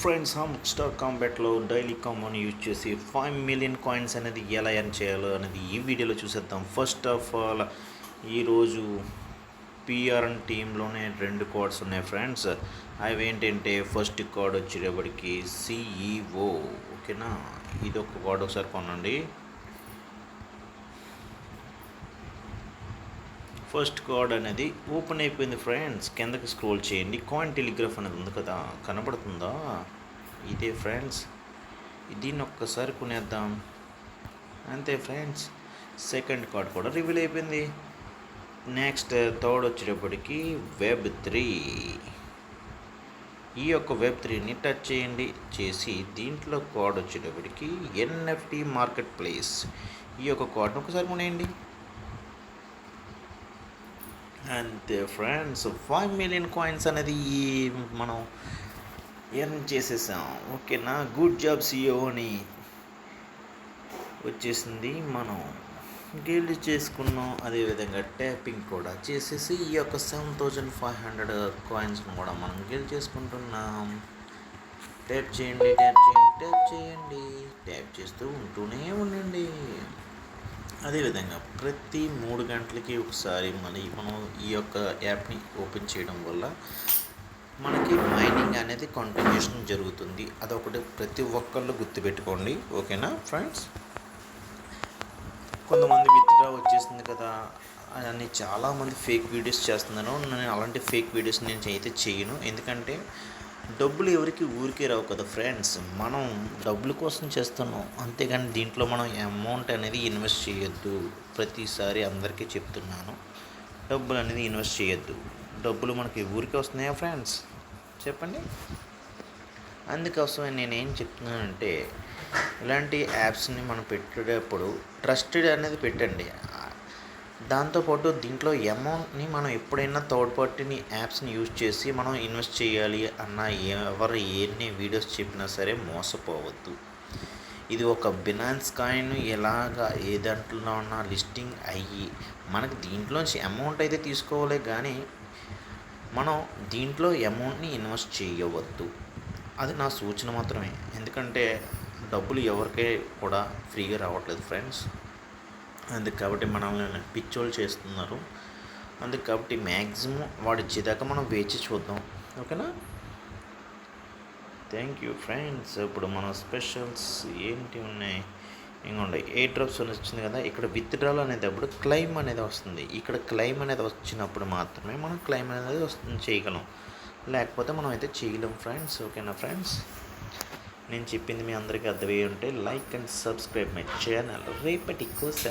Friends star కాంబాట్లో daily common use చేసి 5 million coins అనేది ఎలా ఎర్న్ చేయాలో అనేది ఈ వీడియోలో చూసేద్దాం. ఫస్ట్ ఆఫ్ ఆల్ ఈరోజు పిఆర్ఎన్ టీంలోనే 2 కార్డ్స్ ఉన్నాయి ఫ్రెండ్స్. అవి ఏంటంటే ఫస్ట్ కార్డ్ వచ్చేటప్పటికి సిఈఓ, ఓకేనా. ఇది ఒక కార్డ్ ఒకసారి కొనండి. ఫస్ట్ కార్డ్ అనేది ఓపెన్ అయిపోయింది ఫ్రెండ్స్. కిందకి స్క్రోల్ చేయండి. కాయిన్ టెలిగ్రాఫ్ అనేది ఉంది కదా, కనబడుతుందా? ఇదే ఫ్రెండ్స్. దీన్ని ఒక్కసారి కొనేద్దాం అంతే ఫ్రెండ్స్. సెకండ్ కార్డ్ కూడా రివీల్ అయిపోయింది. నెక్స్ట్ థర్డ్ వచ్చేటప్పటికి వెబ్3. ఈ యొక్క వెబ్3ని టచ్ చేయండి. చేసి దీంట్లో కార్డ్ వచ్చేటప్పటికి ఎన్ఎఫ్టీ మార్కెట్ ప్లేస్. ఈ యొక్క కార్డ్ని ఒకసారి కొనేయండి అంతే ఫ్రెండ్స్. 5 మిలియన్ కాయిన్స్ అనేది మనం ఎర్న్ చేసేసాం, ఓకేనా. గుడ్ జాబ్ సిఇఓ అని వచ్చేసింది. మనం గిల్డ్ చేసుకున్నాం. అదేవిధంగా ట్యాపింగ్ కూడా చేసేసి ఈ యొక్క 7500 కాయిన్స్ను కూడా మనం గిల్డ్ చేసుకుంటున్నాం. ట్యాప్ చేయండి, ట్యాప్ చేయండి, ట్యాప్ చేయండి. ట్యాప్ చేస్తూ ఉంటూనే ఉండండి. అదేవిధంగా ప్రతి 3 గంటలకి ఒకసారి మనం ఈ యొక్క యాప్ని ఓపెన్ చేయడం వల్ల మనకి మైనింగ్ అనేది కంటిన్యూషన్ జరుగుతుంది. అదొకటి ప్రతి ఒక్కళ్ళు గుర్తుపెట్టుకోండి, ఓకేనా ఫ్రెండ్స్. కొంతమంది విత్డ్రా వచ్చేసింది కదా అని చాలామంది ఫేక్ వీడియోస్ చేస్తున్నాను. నేను అలాంటి ఫేక్ వీడియోస్ నేను అయితే చేయను. ఎందుకంటే డబ్బులు ఎవరికి ఊరికే రావు కదా ఫ్రెండ్స్. మనం డబ్బుల కోసం చేస్తున్నాం, అంతేగాని దీంట్లో మనం అమౌంట్ అనేది ఇన్వెస్ట్ చేయొద్దు. ప్రతిసారి అందరికీ చెప్తున్నాను, డబ్బులు అనేది ఇన్వెస్ట్ చేయొద్దు. డబ్బులు మనకి ఊరికే వస్తున్నాయా ఫ్రెండ్స్, చెప్పండి. అందుకోసమే నేనేం చెప్తున్నానంటే ఇలాంటి యాప్స్ని మనం పెట్టేటప్పుడు ట్రస్టెడ్ అనేది పెట్టండి. దాంతోపాటు దీంట్లో అమౌంట్ని మనం ఎప్పుడైనా థర్డ్ పార్టీని యాప్స్ని యూజ్ చేసి మనం ఇన్వెస్ట్ చేయాలి అన్న ఎవరు ఎన్ని వీడియోస్ చెప్పినా సరే మోసపోవద్దు. ఇది ఒక బినాన్స్ కాయిన్ ఎలాగా ఏ దాంట్లో ఉన్న లిస్టింగ్ అయ్యి మనకు దీంట్లోంచి అమౌంట్ అయితే తీసుకోవాలి, కానీ మనం దీంట్లో అమౌంట్ని ఇన్వెస్ట్ చేయవద్దు. అది నా సూచన మాత్రమే. ఎందుకంటే డబ్బులు ఎవరికే కూడా ఫ్రీగా రావట్లేదు ఫ్రెండ్స్. అందుకు కాబట్టి మనల్ని పిచ్చోళ్ళు చేస్తున్నారు. అందుకు కాబట్టి మ్యాక్సిమం వాడు ఇచ్చేదాకా మనం వేచి చూద్దాం, ఓకేనా. Thank you friends. ఇప్పుడు మన స్పెషల్స్ ఏంటి ఉన్నాయి ఇంకోండి. 8 డ్రాప్స్ అని వచ్చింది కదా. ఇక్కడ విత్డ్రాల్ అనేది అప్పుడు క్లెయిమ్ అనేది వస్తుంది. ఇక్కడ క్లెయిమ్ అనేది వచ్చినప్పుడు మాత్రమే మనం క్లెయిమ్ అనేది చేయగలం, లేకపోతే మనం అయితే చేయలేం ఫ్రెండ్స్, ఓకేనా ఫ్రెండ్స్. నేను చెప్పింది మీ అందరికీ అర్థమయ్యి ఉంటే like and subscribe my channel. రేపటి కోసం